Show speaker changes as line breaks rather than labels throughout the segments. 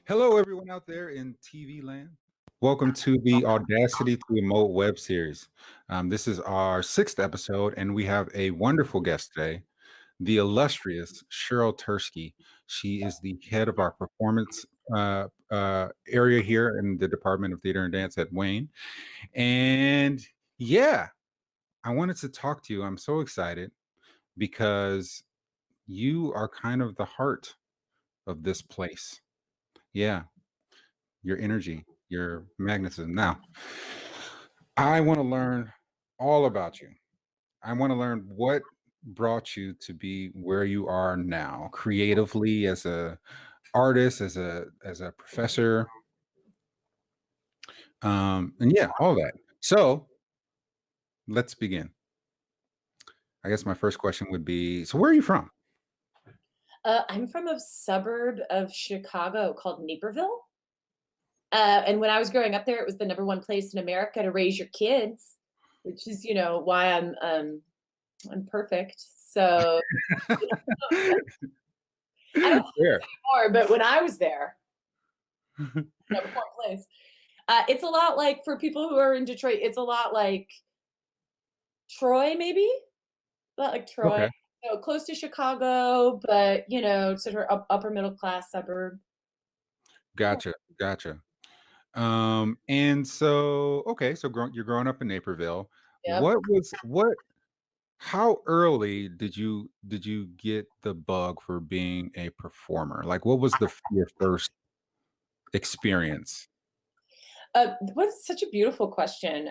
Hello, everyone out there in TV land. Welcome to the Audacity to Emote web series. This is our sixth episode, and we have a wonderful guest today, the illustrious Cheryl Turski. She is the head of our performance area here in the Department of Theater and Dance at Wayne. And yeah, I wanted to talk to you. I'm so excited because you are kind of the heart of this place. Yeah, your energy, your magnetism. Now, I want to learn all about you. I want to learn what brought you to be where you are now, creatively as a artist, as a professor, and yeah, all that. So let's begin. I guess my first question would be: so where are you from?
I'm from a suburb of Chicago called Naperville. And when I was growing up there, it was the number one place in America to raise your kids, which is, why I'm perfect. So I don't think
Where?
it's anymore, but when I was there, number one place. It's a lot like for people who are in Detroit. It's a lot like Troy, maybe a lot like Troy.
Okay,
So close to Chicago, but sort of upper middle class suburb. Yeah.
gotcha. And so okay, so you're growing up in Naperville.
Yep.
What How early did you get the bug for being a performer? Like, what was your first experience?
What's such a beautiful question.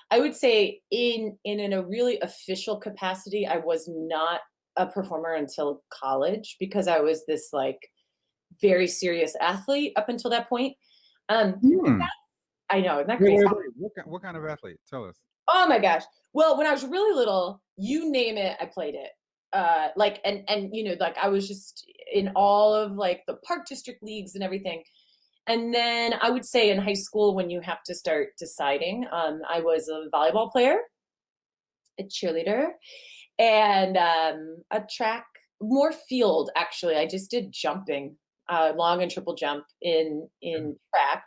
I would say in a really official capacity, I was not a performer until college because I was this like very serious athlete up until that point. But
Hmm.
I know, isn't that
Wait,
crazy?
wait, wait. What kind of athlete? Tell us.
Oh my gosh. Well, when I was really little, you name it, I played it. Like and like I was just in all of like the park district leagues and everything. And then I would say in high school, when you have to start deciding, I was a volleyball player, a cheerleader, and a track, more field actually. I just did jumping, long and triple jump in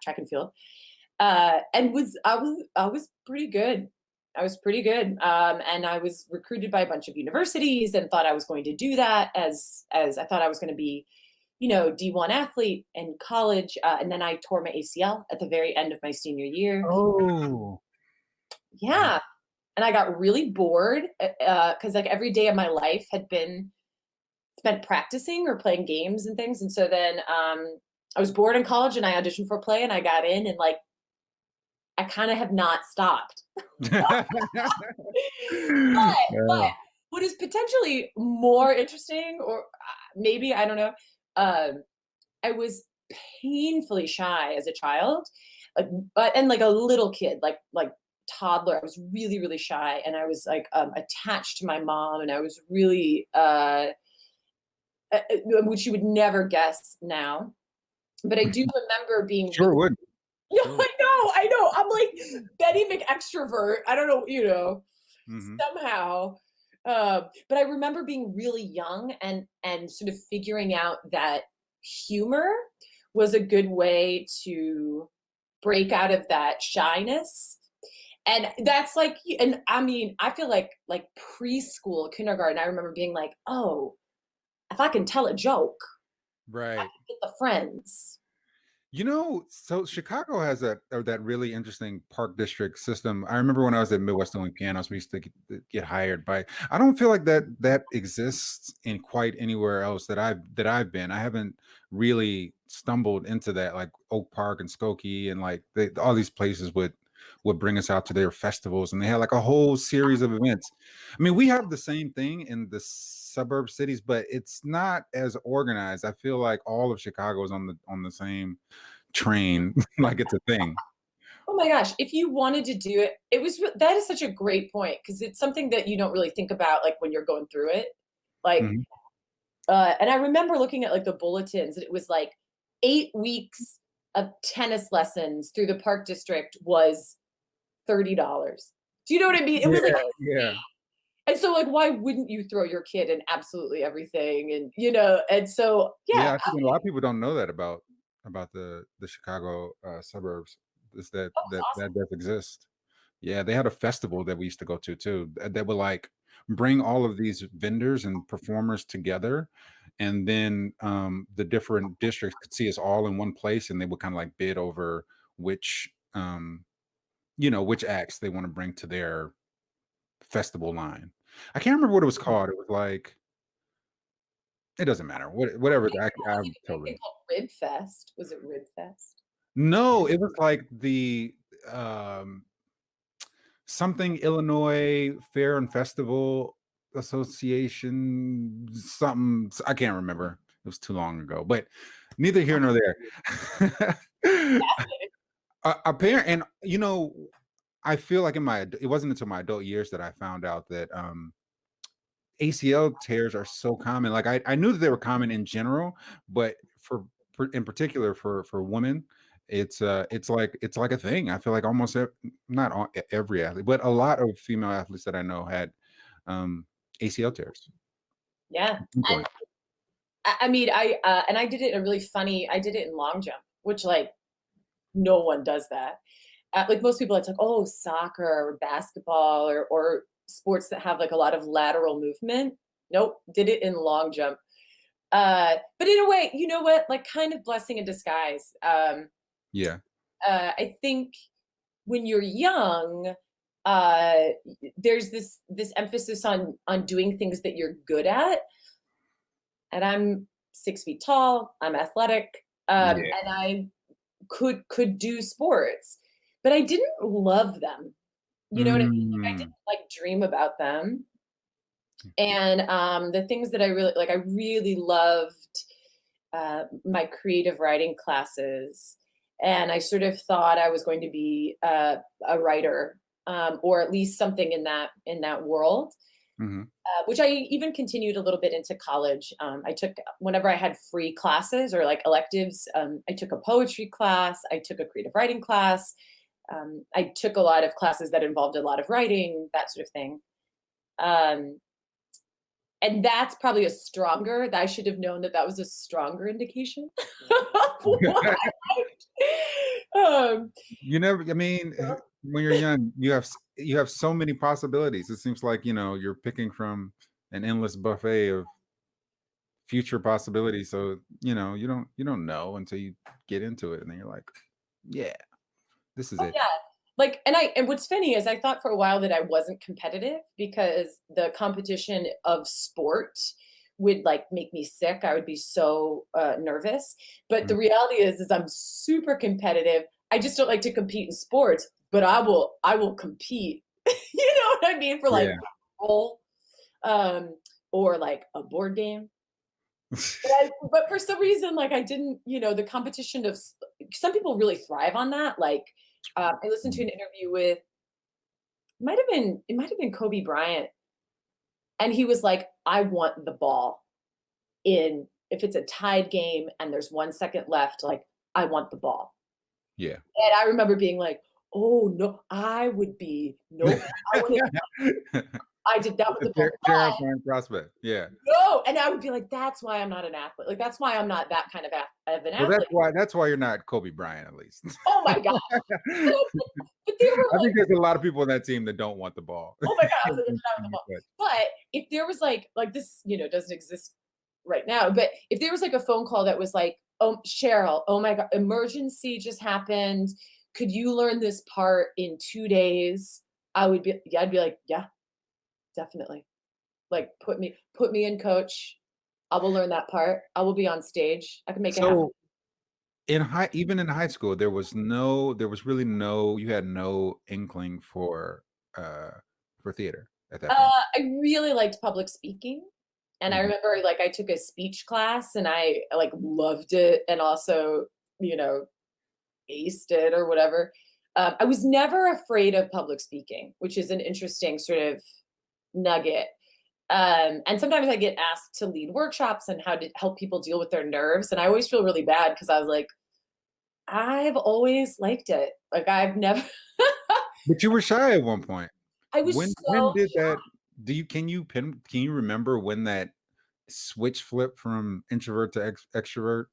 track and field, and I was pretty good. I was pretty good, and I was recruited by a bunch of universities, and thought I was going to do that as I thought I was going to be D1 athlete in college. And then I tore my ACL at the very end of my senior year.
Oh, wow.
Yeah. And I got really bored because like every day of my life had been spent practicing or playing games and things. And so then I was bored in college and I auditioned for a play and I got in and like I kind of have not stopped. But
Yeah.
what is potentially more interesting, or maybe, I don't know, I was painfully shy as a child, like, but and like a little kid, like toddler. I was really, really shy, and I was like attached to my mom, and I was really, which you would never guess now. But I do remember being
Sure
really.
would.
Yeah,
Sure would.
I know. I'm like Betty McExtrovert. I don't know,
Mhm.
somehow. But I remember being really young and sort of figuring out that humor was a good way to break out of that shyness. And that's like, and I mean, I feel like preschool, kindergarten. I remember being like, oh, if I can tell a joke, I
Right.
can get the friends.
So Chicago has that really interesting park district system. I remember when I was at Midwest Only Pianos, we used to get hired by. I don't feel like that exists in quite anywhere else that I've been. I haven't really stumbled into that, like Oak Park and Skokie and like all these places would bring us out to their festivals, and they had like a whole series of events. I mean, we have the same thing in the suburb cities, but it's not as organized. I feel like all of Chicago is on the same train like it's a thing.
Oh my gosh, if you wanted to do it, that is such a great point because it's something that you don't really think about like when you're going through it. Like,
Mhm.
and I remember looking at like the bulletins and it was like 8 weeks of tennis lessons through the park district was $30. Do you know what I mean? It was like,
Yeah, yeah.
and so like, why wouldn't you throw your kid in absolutely everything? And and so yeah,
Yeah, I think a lot of people don't know that about the Chicago suburbs is that
Oh, it's awesome.
that does exist. Yeah, they had a festival that we used to go to too. That would like bring all of these vendors and performers together, and then the different districts could see us all in one place, and they would kind of like bid over which which acts they want to bring to their festival line. I can't remember what it was called. It was like it doesn't matter.
I
Whatever.
think there was
I
like a big
totally
thing called Rib Fest. Was it Rib Fest?
no. It was like the um something Illinois Fair and Festival Association, something I can't remember. It was too long ago, but neither here nor there.
Fascinating.
Apparent, and I feel like it wasn't until my adult years that I found out that ACL tears are so common. Like I knew that they were common in general, but in particular for women, it's like a thing. I feel like almost not every athlete, but a lot of female athletes that I know had ACL tears.
Yeah. And I mean, and I did it in a really funny. I did it in long jump, which like no one does that. Like most people, it's like, oh, soccer or basketball or sports that have like a lot of lateral movement. Nope, did it in long jump. But in a way, you know what? Like kind of blessing in disguise.
Yeah.
I think when you're young, uh, there's this emphasis on doing things that you're good at, and I'm 6 feet tall. I'm athletic,
Yeah.
and I could do sports, but I didn't love them. You know what I mean? Like I
Mm.
didn't like dream about them. And the things that I really loved my creative writing classes. And I sort of thought I was going to be a writer, or at least something in that world.
Hmm.
Which I even continued a little bit into college. I took whenever I had free classes or like electives. I took a poetry class. I took a creative writing class. I took a lot of classes that involved a lot of writing, that sort of thing. Um, and that's probably a stronger. That I should have known that that was a stronger indication of why. Um,
You never. I mean, when you're young, you have so many possibilities. It seems like you're picking from an endless buffet of future possibilities. So you don't know until you get into it, and then you're like, yeah, this is
oh
it.
yeah, like, and what's funny is I thought for a while that I wasn't competitive because the competition of sport would like make me sick. I would be so nervous. But the
Mhm.
reality is I'm super competitive. I just don't like to compete in sports, but I will compete. You know what I mean? For like
Yeah.
a role, um, or like a board game. But for some reason, like I didn't, the competition of some people really thrive on that. Like I listened to
Mm.
an interview with it might have been Kobe Bryant, and he was like, "I want the ball in if it's a tied game and there's 1 second left, like I want the ball."
Yeah.
And I remember being like, "Oh no, I would be nope, I want I did that with the ball."
Terrifying prospect. Yeah.
No, and I would be like, "That's why I'm not an athlete. Like that's why I'm not that kind of an
Well,
athlete."
that's why you're not Kobe Bryant, at least.
Oh my god. But they were
I
like,
think there's a lot of people on that team that don't want the ball.
"Oh my god," I was like, "It's not with the ball." But if there was like this, doesn't exist right now, but if there was like a phone call that was like, "Oh, Cheryl, oh my god, emergency just happened. Could you learn this part in 2 days?" I'd be like, "Yeah, definitely. Like put me in coach. I will learn that part. I will be on stage. I can make it happen."
So even in high school, there was really you had no inkling uh for theater at that point.
I really liked public speaking. And I
Mhm.
remember like I took a speech class and I like loved it and also, you know, aced it or whatever. I was never afraid of public speaking, which is an interesting sort of nugget. And sometimes I get asked to lead workshops and how to help people deal with their nerves. And I always feel really bad because I was like, I've always liked it. Like I've never,
But you were shy at one point.
I was
When
so
did that can you remember when that switch flipped from introvert to extrovert?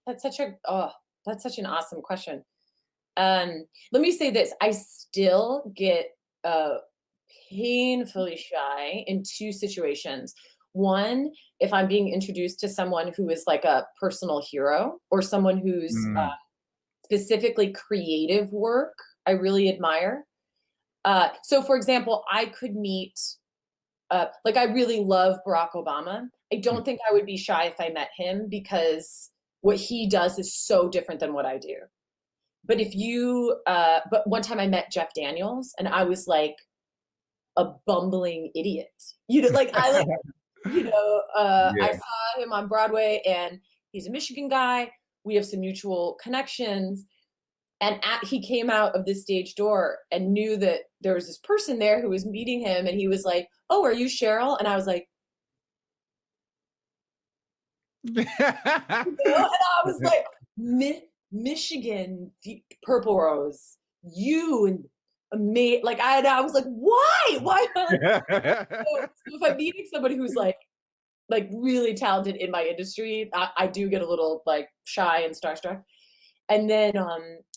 That's such a oh. That's such an awesome question. Let me say this. I still get uh, painfully shy in two situations. One, if I'm being introduced to someone who is like a personal hero or someone who's
Mm,
specifically creative work I really admire. So, for example, I could meet, like, I really love Barack Obama. I
mm.
don't think I would be shy if I met him because what he does is so different than what I do. But but one time I met Jeff Daniels and I was like a bumbling idiot. Like I like, I
Yeah.
saw him on Broadway and he's a Michigan guy. We have some mutual connections. And he came out of the stage door and knew that there was this person there who was meeting him. And he was like, "Oh, are you Cheryl?" And I was like, and I was like, Michigan, Purple Rose, you and me. Like, I was like, why? Why am I like, so if I'm meeting somebody who's like really talented in my industry, I do get a little like shy and starstruck. And then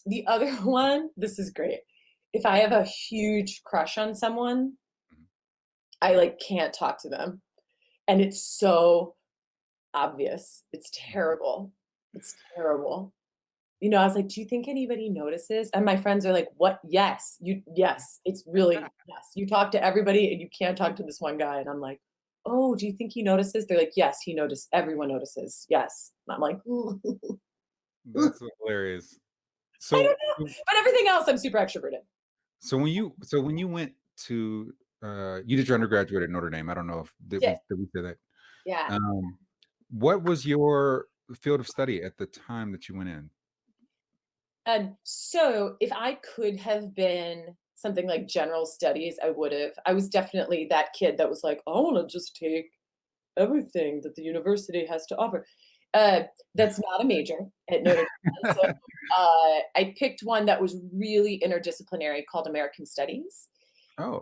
the other one, this is great. If I have a huge crush on someone, I like can't talk to them. And it's so obvious. It's terrible. It's terrible. I was like, "Do you think anybody notices?" And my friends are like, "What? Yes, it's really, yes. You talk to everybody and you can't talk to this one guy." And I'm like, "Oh, do you think he notices?" They're like, "Yes, he noticed. Everyone notices. Yes." And I'm like, I
That's hilarious.
don't
So
know. But everything else, I'm super extroverted.
when you went to you did your undergraduate at Notre Dame. I don't know if
Yeah.
did we say that?
Yeah.
Um, what was your field of study at the time that you went in?
So if I could have been something like general studies, I would have. I was definitely that kid that was like, I want to just take everything that the university has to offer. Uh, that's not a major at Notre Dame. So I picked one that was really interdisciplinary called American Studies.
Oh.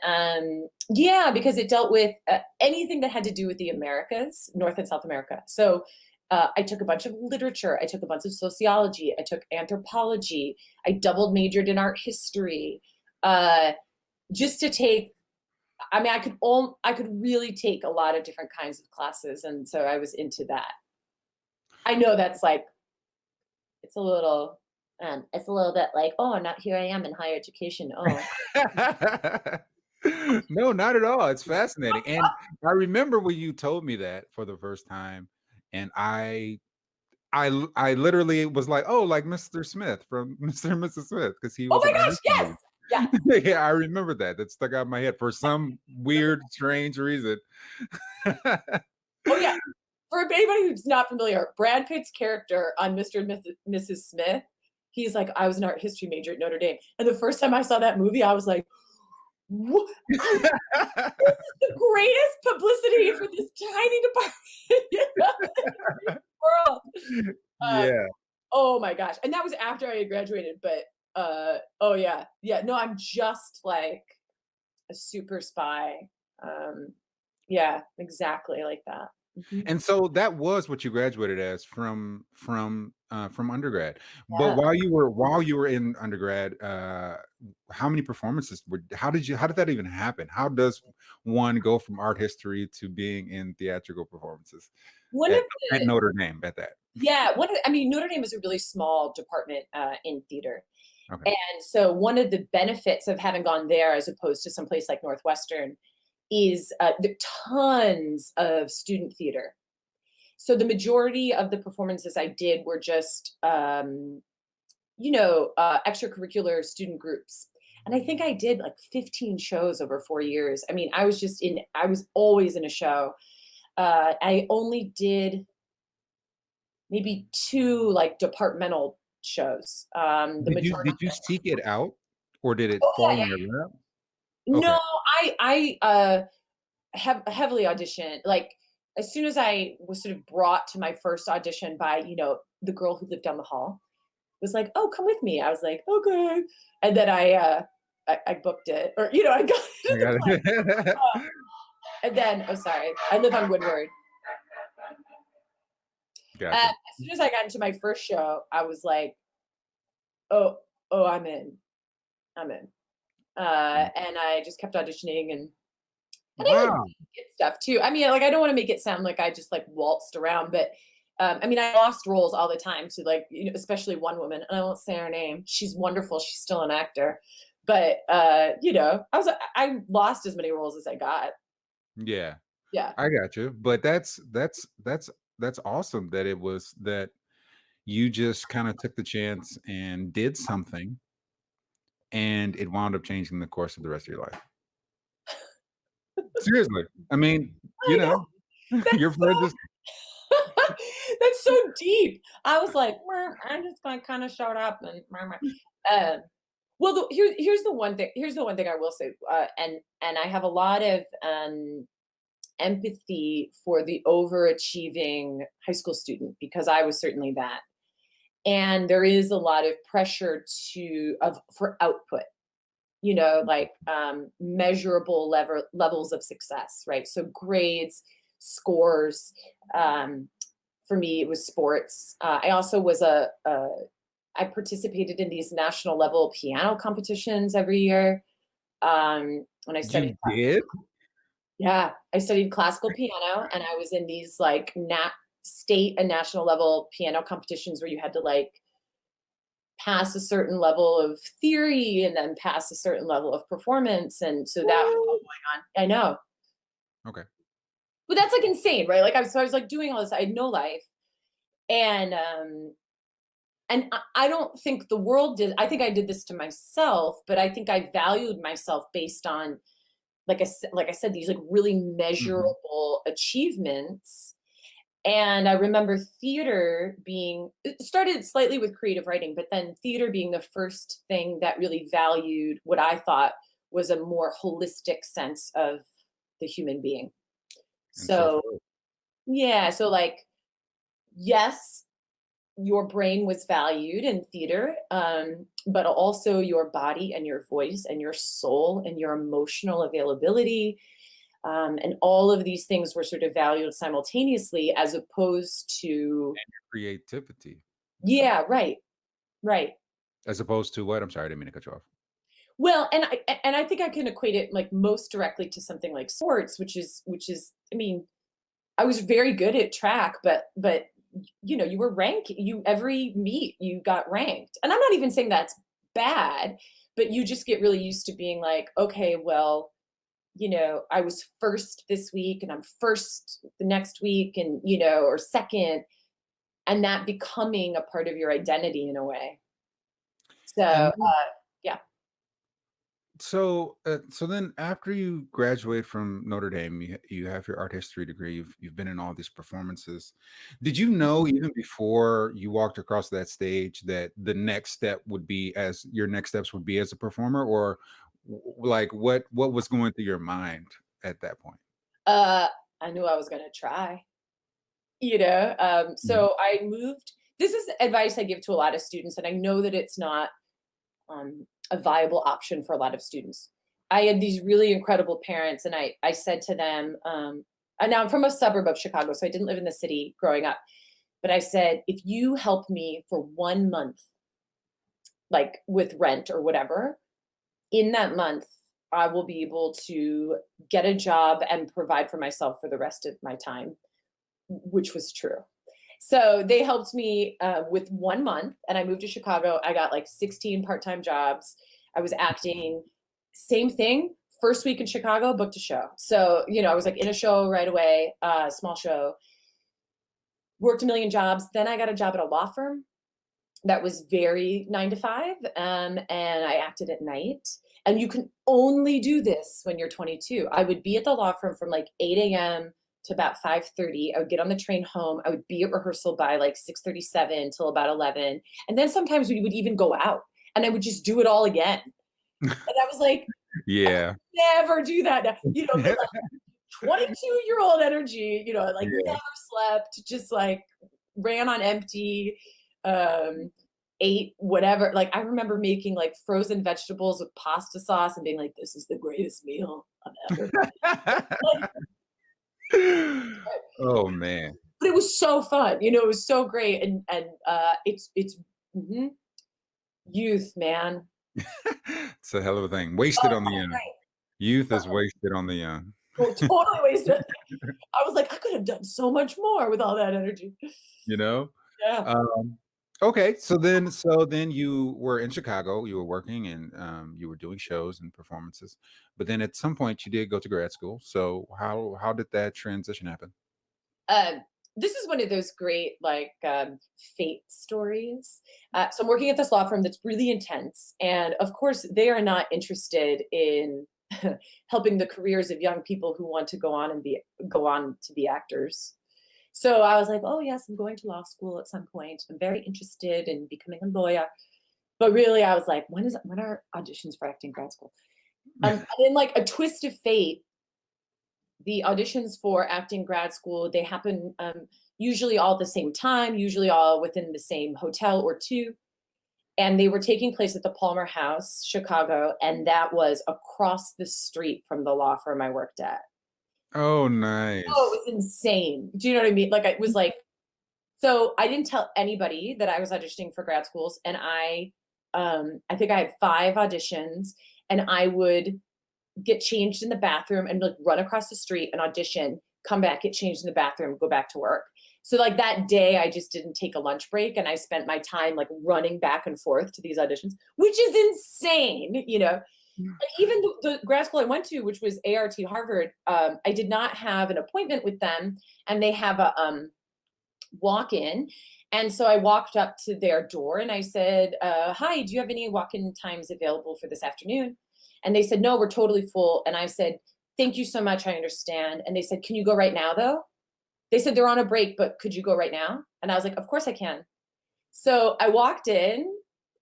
And yeah, because it dealt with anything that had to do with the Americas, North and South America. So I took a bunch of literature, I took a bunch of sociology, I took anthropology, I double majored in art history, uh, just to take. I mean, I could really take a lot of different kinds of classes, and so I was into that. I know that's like it's a little, it's a little bit like, oh, not here I am in higher education. Oh,
No, not at all. It's fascinating. And I remember when you told me that for the first time, and I literally was like, "Oh, like Mr. Smith from Mr. and Mrs. Smith," because he
oh
was
my
an art
gosh, yes,
history
yeah.
major. Yeah, I remember that. That stuck out in my head for some weird, strange reason.
Oh yeah. For anybody who's not familiar, Brad Pitt's character on Mr. and Mrs. Smith, he's like, I was an art history major at Notre Dame. And the first time I saw that movie, I was like, what? This is the greatest publicity for this tiny department in the world. Um,
Yeah.
oh my gosh. And that was after I had graduated, but oh yeah. Yeah, no, I'm just like a super spy. Um, yeah, exactly like that. Mhm.
And so that was what you graduated as from undergrad. But
Yeah.
while you were in undergrad, how many performances were how did that even happen? How does one go from art history to being in theatrical performances
One of
at
the
Notre Dame at that?
Yeah, I mean, Notre Dame is a really small department in theater.
Okay.
And so one of the benefits of having gone there as opposed to someplace like Northwestern is the tons of student theater. So the majority of the performances I did were just, extracurricular student groups. And I think I did like 15 shows over 4 years. I mean, I was always in a show. I only did maybe two like departmental shows. The majority.
Did you seek it out or did it
Oh
fall
yeah,
in your lap?
yeah.
Okay.
No, I have heavily auditioned. Like as soon as I was sort of brought to my first audition by the girl who lived down the hall, was like, "Oh, come with me." I was like, "Okay," and then I booked it, or I got
I
into
got
the play.
it.
And then, oh, sorry, I live on Woodward.
Gotcha.
As soon as I got into my first show, I was like, "Oh, oh, I'm in. I'm in."
Mm.
And I just kept auditioning and I like
Wow.
get stuff too. I mean, like I don't want to make it sound like I just like waltzed around, but I mean, I lost roles all the time to like, especially one woman, and I won't say her name. She's wonderful. She's still an actor, but I lost as many roles as I got.
Yeah,
Yeah.
I got you. But that's awesome that it was that you just kind of took the chance and did something, and it wound up changing the course of the rest of your life. Seriously. I mean, you
I know.
know, your
That's
friends is
that's so deep. I was like, I'm just gonna kind of showed up and well, here's the one thing. Here's the one thing I will say, and I have a lot of empathy for the overachieving high school student because I was certainly that. And there is a lot of pressure for output, like measurable levels of success, right? So grades, scores. For me, it was sports. I also I participated in these national level piano competitions every year. When I studied
you did?
Yeah, I studied classical piano, and I was in these like state and national level piano competitions where you had to like pass a certain level of theory and then pass a certain level of performance, and so that was all
What?
going on. I know,
Okay.
but that's like insane, right? Like I was like doing all this. I had no life, and I don't think the world did. I think I did this to myself, but I think I valued myself based on like I said, these like really
Mhm.
measurable achievements. And I remember theater being it started slightly with creative writing, but then theater being the first thing that really valued what I thought was a more holistic sense of the human being.
And so
So,
forth.
yeah, so like, yes, your brain was valued in theater, but also your body and your voice and your soul and your emotional availability. And all of these things were sort of valued simultaneously as opposed to,
Creativity.
yeah, right, right.
As opposed to what? I'm sorry, I didn't mean to cut you off.
Well, and I think I can equate it like most directly to something like sports, which is I mean, I was very good at track, but you were you every meet you got ranked. And I'm not even saying that's bad, but you just get really used to being like, okay, well, I was first this week and I'm first the next week and or second, and that becoming a part of your identity in a way. So,
And
yeah.
so then after you graduate from Notre Dame, you have your art history degree. You've been in all these performances. Did you know even before you walked across that stage that the next step would be as your next steps would be as a performer, or like what was going through your mind at that point?
Uh, I knew I was gonna try.
Mhm.
So I moved. This is advice I give to a lot of students, and I know that it's not a viable option for a lot of students. I had these really incredible parents, and I said to them, and now I'm from a suburb of Chicago, so I didn't live in the city growing up. But I said, if you help me for 1 month, like with rent or whatever, in that month, I will be able to get a job and provide for myself for the rest of my time, which was true. So they helped me with 1 month, and I moved to Chicago. I got like 16 part-time jobs. I was acting. Same thing. First week in Chicago, booked a show. So I was like in a show right away, small show. Worked a million jobs. Then I got a job at a law firm that was very 9 to 5, and I acted at night. And you can only do this when you're 22. I would be at the law firm from like 8 a.m. to about 5:30. I would get on the train home. I would be at rehearsal by like 6:37 till about 11. And then sometimes we would even go out, and I would just do it all again. And I was like, I
Yeah.
could never do that now. But like 22-year-old energy, like
Yeah.
never slept, just like ran on empty, um, ate whatever. Like I remember making like frozen vegetables with pasta sauce and being like, this is the greatest meal I've ever. Like,
Oh man.
but it was so fun. You know, it was so great, and it's mhm, youth, man.
It's a hell of a thing. Wasted
Oh,
on the
so
young.
great.
Youth is wasted on the young.
Totally wasted. I was like, I could have done so much more with all that energy.
You know?
Yeah.
Um, okay, so then you were in Chicago, you were working and, you were doing shows and performances, but then at some point you did go to grad school, so how did that transition happen?
Um, this is one of those great like fate stories. So I'm working at this law firm that's really intense, and of course they are not interested in helping the careers of young people who want to go on to be actors. So I was like, oh yes, I'm going to law school at some point. I'm very interested in becoming a lawyer. But really, I was like, when are auditions for acting grad school? And in like a twist of fate, the auditions for acting grad school, they happen usually all at the same time, usually all within the same hotel or two. And they were taking place at the Palmer House, Chicago, and that was across the street from the law firm I worked at.
Oh,
Oh,
nice.
it was insane. Do you know what I mean? Like, it was like, so I didn't tell anybody that I was auditioning for grad schools, and I think I had 5 auditions, and I would get changed in the bathroom and like run across the street and audition, come back, get changed in the bathroom, go back to work. So like that day I just didn't take a lunch break, and I spent my time like running back and forth to these auditions, which is insane, you know. And even the grad school I went to, which was ART Harvard, I did not have an appointment with them, and they have a walk in. And so I walked up to their door and I said, hi, do you have any walk in times available for this afternoon? And they said, no, we're totally full. And I said, thank you so much. I understand. And they said, can you go right now, though? They said they're on a break, but could you go right now? And I was like, of course I can. So I walked in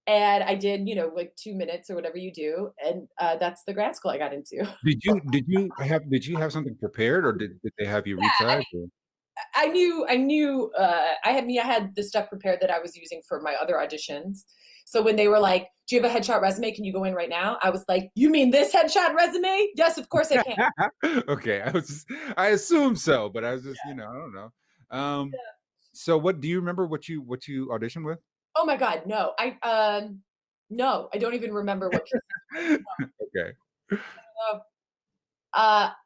and I did, you know, like 2 minutes or whatever you do. And that's the grad school I got into.
Did you have something prepared, or did they have you recite, or
I had the stuff prepared that I was using for my other auditions. So when they were like, "Do you have a headshot resume? Can you go in right now?" I was like, "You mean this headshot resume? Yes, of course I can."
Okay, I assume so, but I was just, I don't know. Um, so what do you remember what you auditioned with?
Oh my god, no. No, I don't even remember what piece
Okay.
of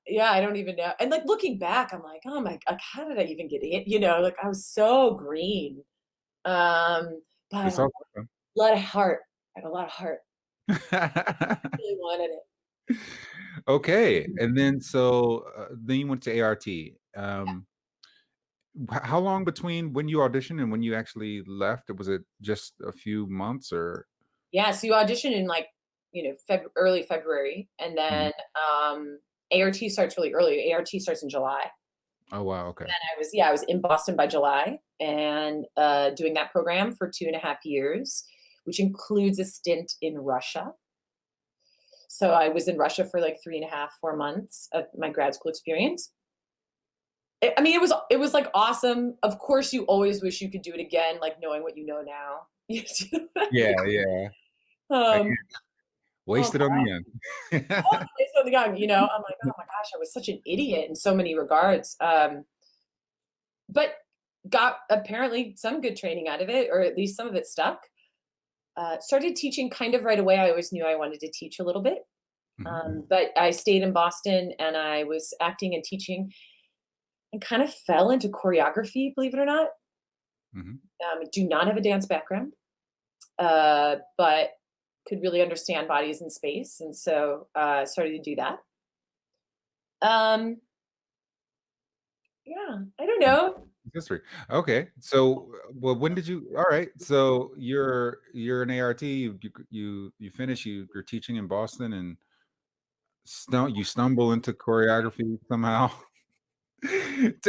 yeah, I don't even know. And like looking back, I'm like, "Oh my, like how did I even get in?" You know, like I was so green. But I had
It's
a
all
lot of heart. I had a lot of heart. Really wanted it.
Okay, and then then you went to ART. How long between when you auditioned and when you actually left? Was it just a few months, or
Yeah, so you audition in like, you know, early February, and
Mhm.
then ART starts really early. ART starts in July.
Oh, wow, okay.
And I was in Boston by July and doing that program for 2.5 years, which includes a stint in Russia. So I was in Russia for like 3.5, 4 months of my grad school experience. I mean, it was like awesome. Of course, you always wish you could do it again, like knowing what you know now.
Yeah, yeah. I
um, oh,
wasted on the young.
based on the young, you know, I'm like, oh my gosh, I was such an idiot in so many regards. But got apparently some good training out of it, or at least some of it stuck. Started teaching kind of right away. I always knew I wanted to teach a little bit.
Mhm,
But I stayed in Boston and I was acting and teaching and kind of fell into choreography, believe it or not.
mhm.
Do not have a dance background, but could really understand bodies and space. And so started to do that. Um, yeah, I don't know.
History. Okay. So, well, when did you alright, so you're an ART, you finish, you're teaching in Boston and you stumble into choreography somehow.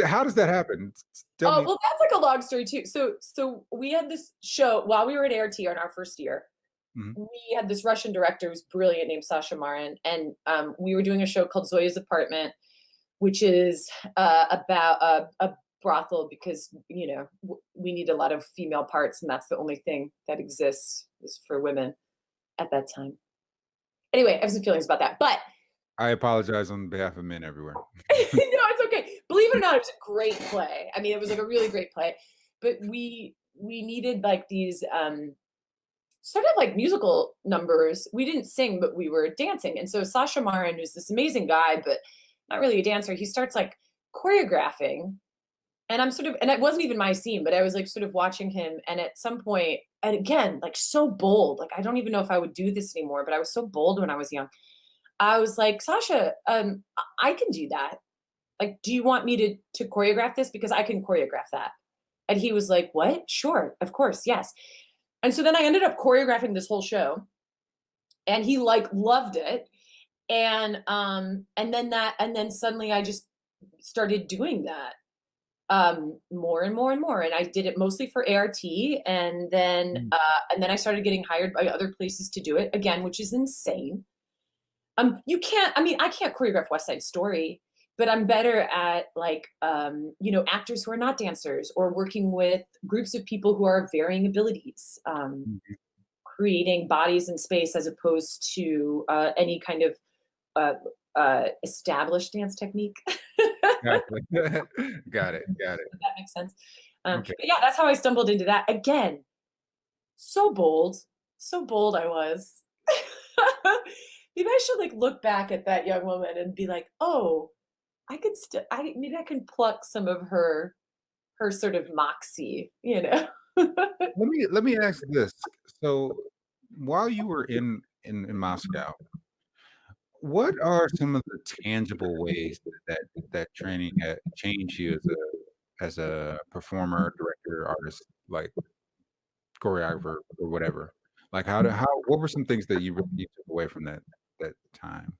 How does that happen? Tell
Oh,
me.
well, that's like a long story too. So we had this show while we were at ART on our first year.
Mhm.
We had this Russian director who's brilliant named Sasha Marin, and we were doing a show called Zoya's Apartment, which is about a brothel because you know we need a lot of female parts, and that's the only thing that exists is for women at that time. Anyway, I have some feelings about that, but
I apologize on behalf of men everywhere.
no, it's okay. believe it or not, it was a great play. I mean, it was like a really great play, but we needed like these sort of like musical numbers. We didn't sing, but we were dancing. And so Sasha Marin, who's this amazing guy, but not really a dancer, he starts like choreographing. And I'm sort of, and it wasn't even my scene, but I was like sort of watching him. And at some point, and again, like so bold, like I don't even know if I would do this anymore, but I was so bold when I was young. I was like, Sasha, I can do that. Like, do you want me to choreograph this? Because I can choreograph that. And he was like, what? Sure, of course, yes. And so then I ended up choreographing this whole show, and he like loved it. And then suddenly I just started doing that more and more and more. And I did it mostly for ART,
Mm.
and then I started getting hired by other places to do it again, which is insane. You can't. I mean, I can't choreograph West Side Story, but I'm better at like actors who are not dancers or working with groups of people who are varying abilities,
Mhm.
creating bodies in space as opposed to any kind of uh, established dance technique.
Gotcha. Got it, got it.
If that makes sense.
Okay.
But yeah, that's how I stumbled into that. Again, so bold I was. Maybe I should like look back at that young woman and be like, oh, I could still, I maybe I can pluck some of her sort of moxie, you know.
Let me ask this. So, while you were in Moscow, what are some of the tangible ways that training had changed you as a performer, director, artist, like choreographer or whatever? Like how what were some things that you took away from that time?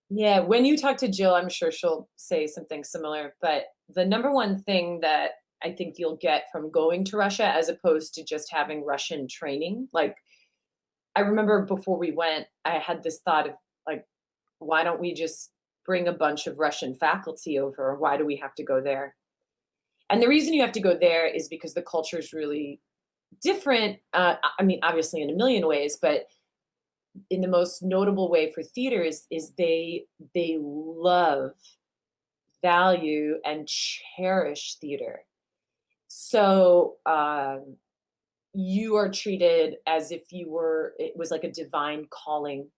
Yeah, when you talk to Jill, I'm sure she'll say something similar. But the number one thing that I think you'll get from going to Russia, as opposed to just having Russian training, like I remember before we went, I had this thought of like, why don't we just bring a bunch of Russian faculty over? Why do we have to go there? And the reason you have to go there is because the culture is really different. I mean, obviously in a million ways, but in the most notable way for theater is they love, value, and cherish theater. So you are treated as if it was like a divine calling.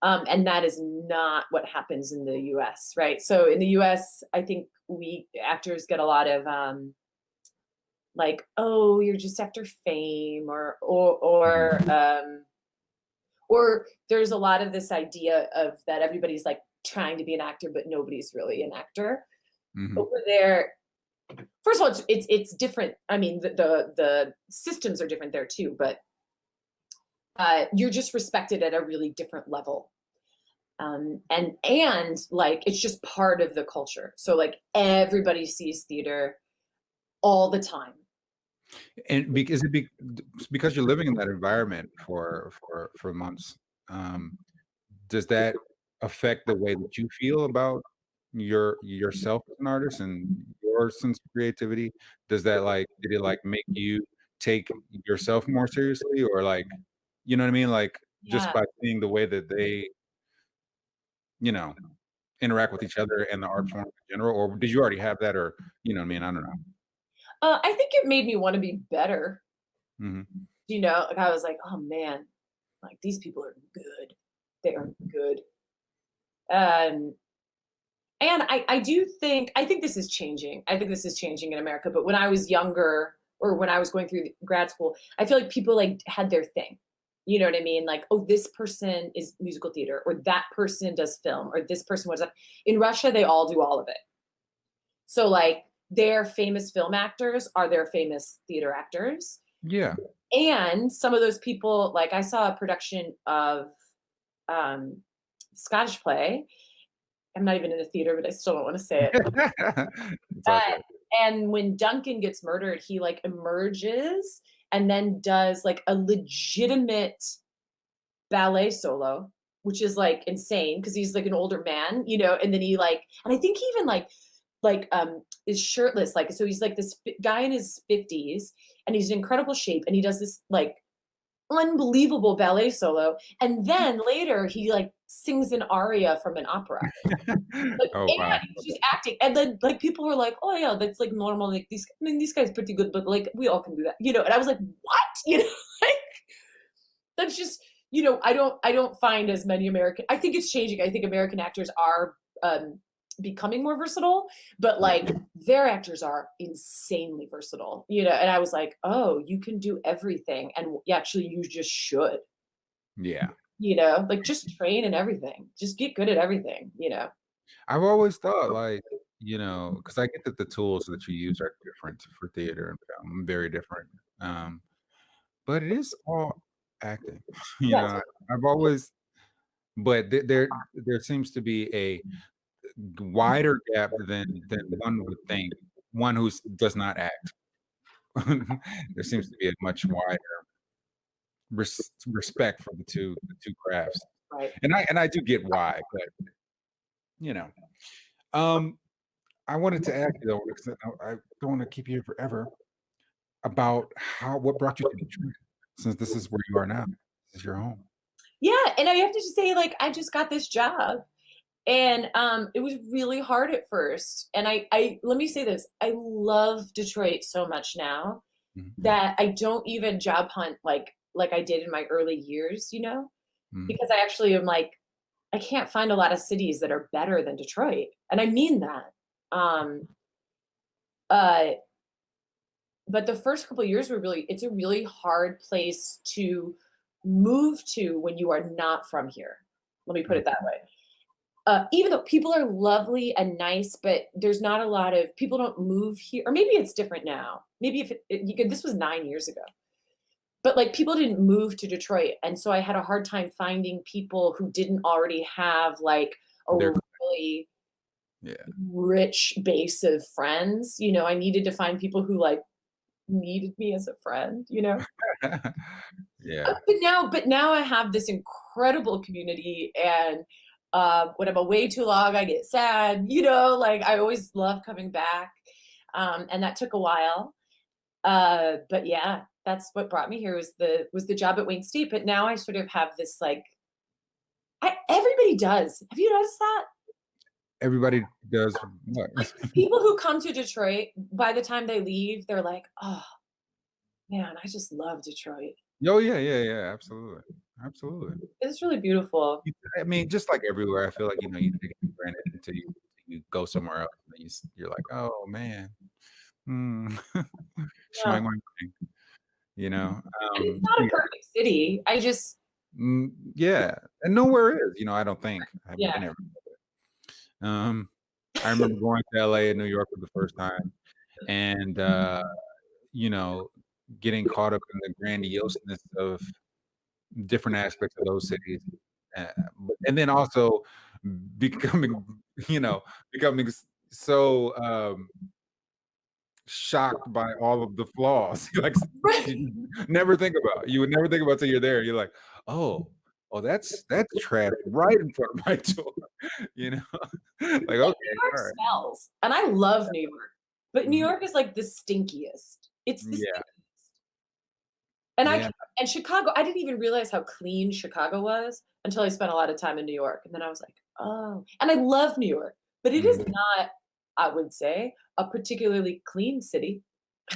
And that is not what happens in the US, right? So in the US, I think we actors get a lot of like, oh, you're just after fame,
Mhm,
or there's a lot of this idea of that everybody's like trying to be an actor, but nobody's really an actor.
mhm.
Over there, first of all, it's different. I mean, the systems are different there too, but you're just respected at a really different level. And like it's just part of the culture. So like everybody sees theater all the time.
And because because you're living in that environment for months, does that affect the way that you feel about yourself as an artist and your sense of creativity? Does that, like did it, like, make you take yourself more seriously or, like you know what I mean? Like, just
Yeah.
by seeing the way that they, you know, interact with each other and the art form in general, or did you already have that or you know what I mean? I don't know.
I think it made me want to be better.
Mhm.
Like I was like, oh man, like these people are good. They are good. Um, and I think this is changing. I think this is changing in America. But when I was younger, or when I was going through grad school, I feel like people like had their thing. You know what I mean? Like, oh, this person is musical theater, or that person does film, or this person was. In Russia, they all do all of it. So like, their famous film actors are their famous theater actors,
Yeah.
and some of those people, like I saw a production of um, Scottish play. I'm not even in a theater, but I still don't want to say it.
It's
Uh,
okay.
and when Duncan gets murdered, he like emerges and then does like a legitimate ballet solo, which is like insane because he's like an older man, and then he like, and I think he even is shirtless, like, so he's like this guy in his 50s, and he's in incredible shape, and he does this like unbelievable ballet solo, and then later he like sings an aria from an opera. Like,
Oh,
and
wow.
she's acting, and then, like, people were like, "Oh, yeah, that's, like, normal, like, this guy's pretty good, but, like, we all can do that," and I was like, "What?" You know, like, that's just I don't find as many American I think it's changing, I think American actors are, becoming more versatile, but, like, their actors are insanely versatile, and I was like, "Oh, you can do everything, and actually, you just should,"
Yeah.
like, just train and everything. Just get good at everything.
I've always thought, like, because I get that the tools that you use are different for theater and film, very different, but it is all acting. You
Yes.
know, I've always but there seems to be a wider gap than one would think, one who does not act. There seems to be a much wider respect for the two crafts,
Right.
and I do get why, but, you know. Um, I wanted to ask you, though, because I don't wanna keep you here forever, about what brought you to Detroit, since this is where you are now. This is your home.
Yeah, and I have to just say, like, I just got this job, and, it was really hard at first, and I let me say this, I love Detroit so much now
Mhm,
that I don't even job hunt like I did in my early years,
mhm.
because I actually am like, I can't find a lot of cities that are better than Detroit, and I mean that. Um, uh, but the first couple of years were it's a really hard place to move to when you are not from here. Let me put it that way. Even though people are lovely and nice, but there's not a lot of people don't move here, or maybe it's different now. Maybe if you could, this was 9 years ago, but like people didn't move to Detroit, and so I had a hard time finding people who didn't already have like a
They're
really
yeah.
rich base of friends. I needed to find people who like needed me as a friend.
Yeah.
But now I have this incredible community, and when I'm away too long, I get sad. Like I always love coming back, and that took a while. But yeah, that's what brought me here was the job at Wayne State. But now I sort of have this like everybody does. Have you noticed that?
Everybody does what?
Like people who come to Detroit, by the time they leave, they're like, oh man, I just love Detroit.
Oh, yeah, yeah, yeah, absolutely. Absolutely.
It's really beautiful.
I mean, just like everywhere, I feel like, you take it for granted until you go somewhere else, and then you're like, "Oh, man. Hmm."
Yeah.
Schmang, wang, wang, you know?
And it's not a
Yeah.
perfect city. I just
Yeah, and nowhere is, I don't think. I haven't
yeah.
been there. Um, I remember going to LA and New York for the first time and, you know, getting caught up in the grandioseness of different aspects of those cities, and then also becoming, you know, becoming so, shocked by all of the flaws, like,
Right.
you you would never think about till you're there, you're like, "Oh, oh, that's trash right in front of my door," you know? Like,
Like,
"Okay,
New York
alright."
smells, and I love New York, but New
Mhm.
York is, like, the stinkiest. It's the
Yeah,
stinkiest. And I
yeah,
c and Chicago, I didn't even realize how clean Chicago was until I spent a lot of time in New York, and then I was like, "Oh," and I love New York, but it is
mhm.
not, I would say, a particularly clean city.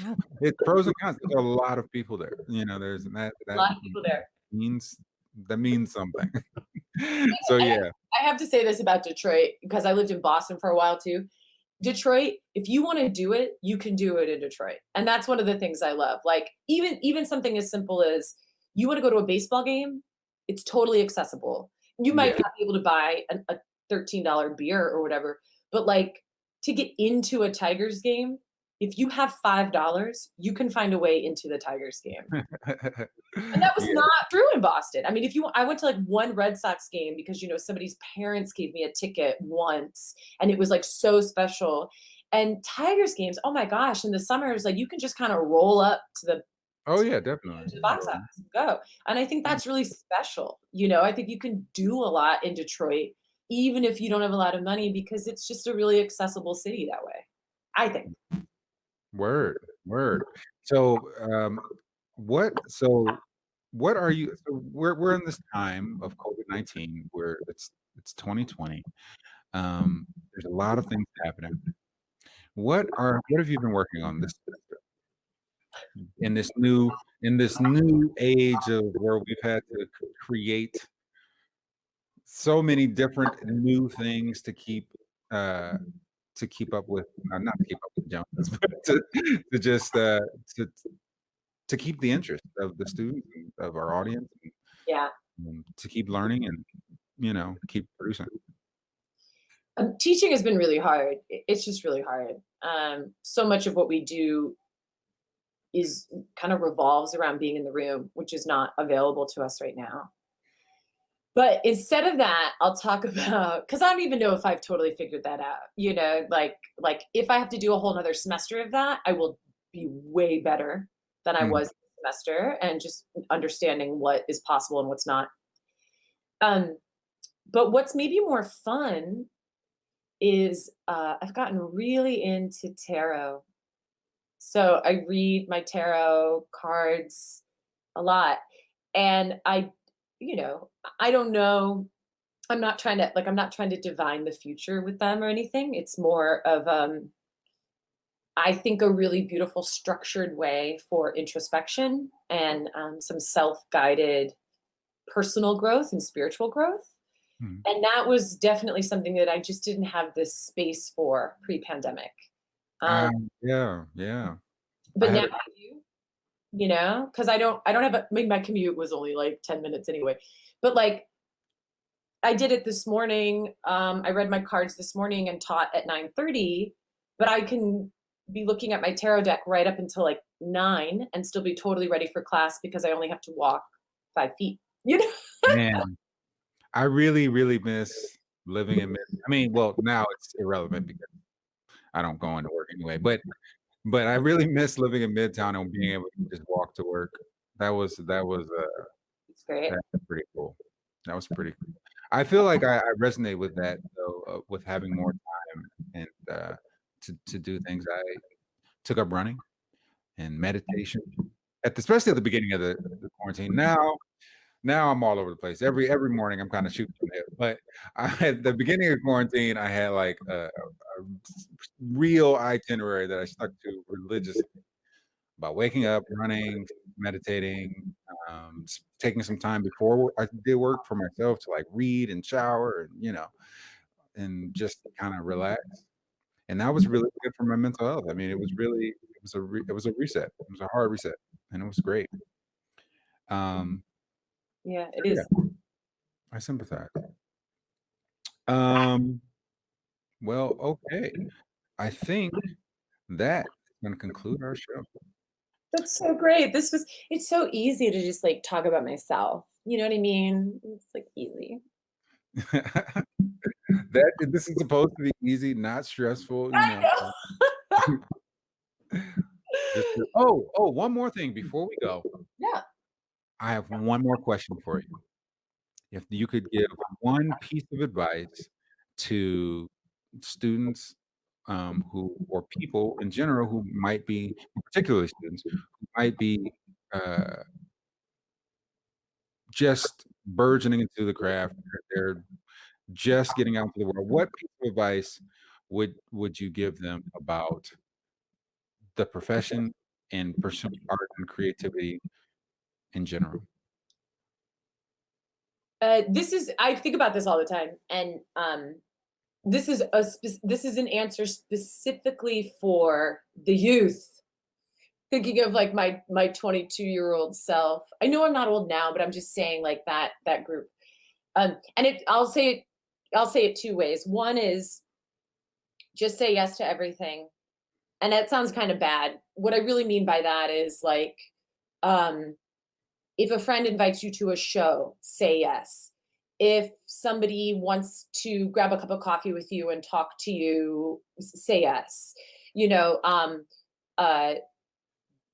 Oh, it's pros and cons, there's a lot of people there, there's
A lot of people there.
means that means something. So,
I
yeah.
I have to say this about Detroit because I lived in Boston for a while too. Detroit, if you want to do it, you can do it in Detroit. And that's one of the things I love. Like even something as simple as you want to go to a baseball game, it's totally accessible. You might
Yeah.
not be able to buy a $13 beer or whatever, but like to get into a Tigers game, if you have $5, you can find a way into the Tigers game. And that was
Yeah.
not true in Boston. I mean, if you I went to, like, one Red Sox game because, somebody's parents gave me a ticket once, and it was, like, so special. And Tigers games, oh my gosh, in the summers, like, you can just kinda roll up
Oh, yeah, definitely.
to the box office and go. And I think that's really special. I think you can do a lot in Detroit, even if you don't have a lot of money because it's just a really accessible city that way, I think.
Word, word. So, what so what are you so we're in this time of COVID-19 where it's 2020. There's a lot of things happening. What have you been working on this in this new age of where we've had to create so many different new things uh to keep up with not to keep up with the Joneses, but to just to to keep the interest of the students and of our audience
Yeah.
and to keep learning and keep producing.
Teaching has been really hard. It's just really hard. So much of what we do is kind of revolves around being in the room, which is not available to us right now. But instead of that, I'll talk about because I don't even know if I've totally figured that out. Like if I have to do a whole nother semester of that, I will be way better than I
Mhm.
was this semester and just understanding what is possible and what's not. Um, but what's maybe more fun is I've gotten really into tarot. So I read my tarot cards a lot. And I don't know. I'm not trying to divine the future with them or anything. It's more of I think a really beautiful structured way for introspection and some self-guided personal growth and spiritual growth.
Mhm.
And that was definitely something that I just didn't have this space for pre-pandemic. Um,
Yeah, yeah. I
but
had
now
a
I do, because I don't have I mean, my commute was only like 10 minutes anyway. But like I did it this morning. I read my cards this morning and taught at 9:30, but I can be looking at my tarot deck right up until like 9 and still be totally ready for class because I only have to walk 5 feet. You know?
man, I really, really miss living in Mid I mean, well, now it's irrelevant because I don't go into work anyway, but I really miss living in Midtown and being able to just walk to work.
It's great.
That's pretty cool. That was pretty cool. I feel like I resonate with that though, with having more time and, to do things. I took up running and meditation especially at the beginning of the quarantine. Now I'm all over the place. Every morning I'm kinda shooting from the hip, but at the beginning of quarantine, I had, like, a real itinerary that I stuck to religiously about waking up, running, meditating, taking some time before I did work for myself to, like, read and shower and, and just kinda relax, and that was really good for my mental health. I mean, it was a reset. It was a hard reset, and it was great. Um,
Yeah,
so
it
yeah,
is.
I sympathize. Um, well, okay. I think that is gonna conclude our show.
That's so great. It's so easy to just like talk about myself. You know what I mean? It's like easy.
This is supposed to be easy, not stressful,
I know.
just oh, one more thing before we go.
Yeah.
I have one more question for you. If you could give one piece of advice to students, who or people in general who might be particularly students, who might be, uh, just burgeoning into the craft, they're just getting out into the world, what piece of advice would you give them about the profession and pursuing art and creativity in general?
This is I think about this all the time, and this is an answer specifically for the youth. Thinking of like my 22-year-old self. I know I'm not old now, but I'm just saying like that group. And I'll say it two ways. One is just say yes to everything, and that sounds kind of bad. What I really mean by that is like, um, if a friend invites you to a show, say yes. If somebody wants to grab a cup of coffee with you and talk to you, say yes. You know, uh,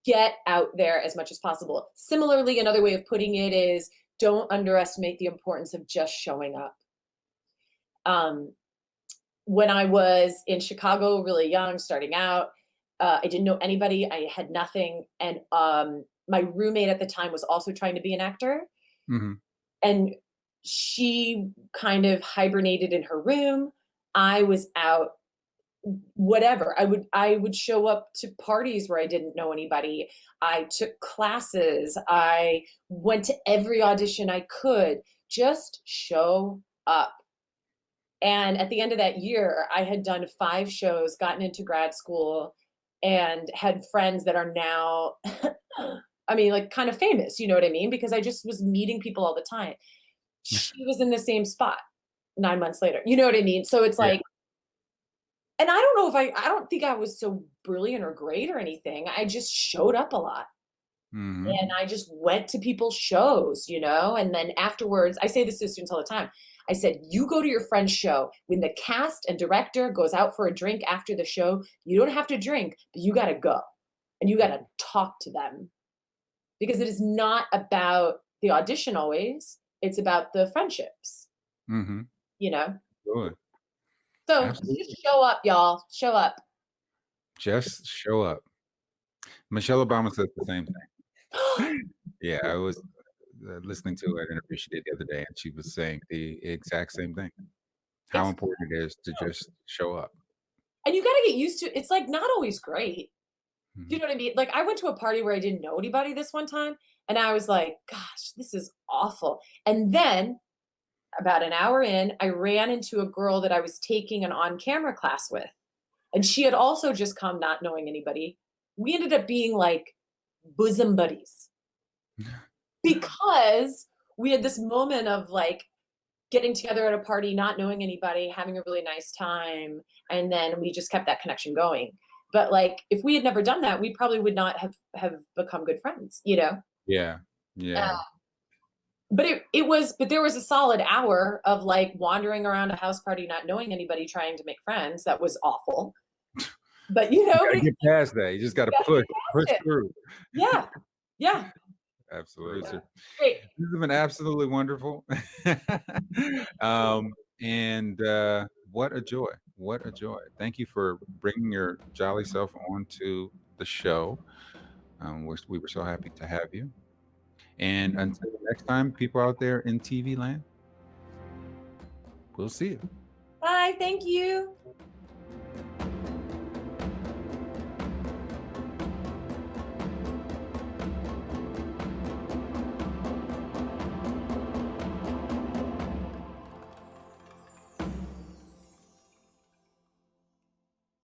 get out there as much as possible. Similarly, another way of putting it is don't underestimate the importance of just showing up. Um, when I was in Chicago, really young, starting out, I didn't know anybody. I had nothing, and my roommate at the time was also trying to be an actor,
Mhm.
and she kind of hibernated in her room. I was out, whatever. I would show up to parties where I didn't know anybody. I took classes. I went to every audition I could. Just show up. And at the end of that year, I had done 5 shows, gotten into grad school, and had friends that are now I mean, like, kind of famous, you know what I mean? Because I just was meeting people all the time. She was in the same spot 9 months later, you know what I mean? So it's
Yeah.
like, and I don't know if I don't think I was so brilliant or great or anything. I just showed up a lot.
Mhm.
And I just went to people's shows, you know? And then afterwards, I say this to students all the time. I said, you go to your friend's show. When the cast and director goes out for a drink after the show, you don't have to drink, but you got to go and you got to talk to them, because it is not about the audition always. It's about the friendships,
Mhm.
you know?
Good.
So
Absolutely.
just show up, y'all. Show up.
Just show up. Michelle Obama says the same thing. Yeah, I was, listening to an interview she did the other day, and she was saying the exact same thing. How
It's
important it is to
true.
just show up.
And you got to get used to, it's like not always great. Do you
Mhm.
know what I mean? Like, I went to a party where I didn't know anybody this one time, and I was like, "Gosh, this is awful." And then, about an hour in, I ran into a girl that I was taking an on-camera class with, and she had also just come not knowing anybody. We ended up being like bosom buddies because we had this moment of like getting together at a party, not knowing anybody, having a really nice time, and then we just kept that connection going. But like, if we had never done that, we probably would not have become good friends, you know.
Yeah. Yeah.
But but there was a solid hour of like wandering around a house party, not knowing anybody, trying to make friends. That was awful. But you
You
know,
gotta get past that. You just gotta
gotta get
push
past it.
through.
Yeah, yeah,
Absolutely.
great.
This has been absolutely wonderful. And, what a joy. What a joy. Thank you for bringing your jolly self onto the show. We were so happy to have you. And until next time, people out there in TV land, we'll see you.
Bye. Thank you.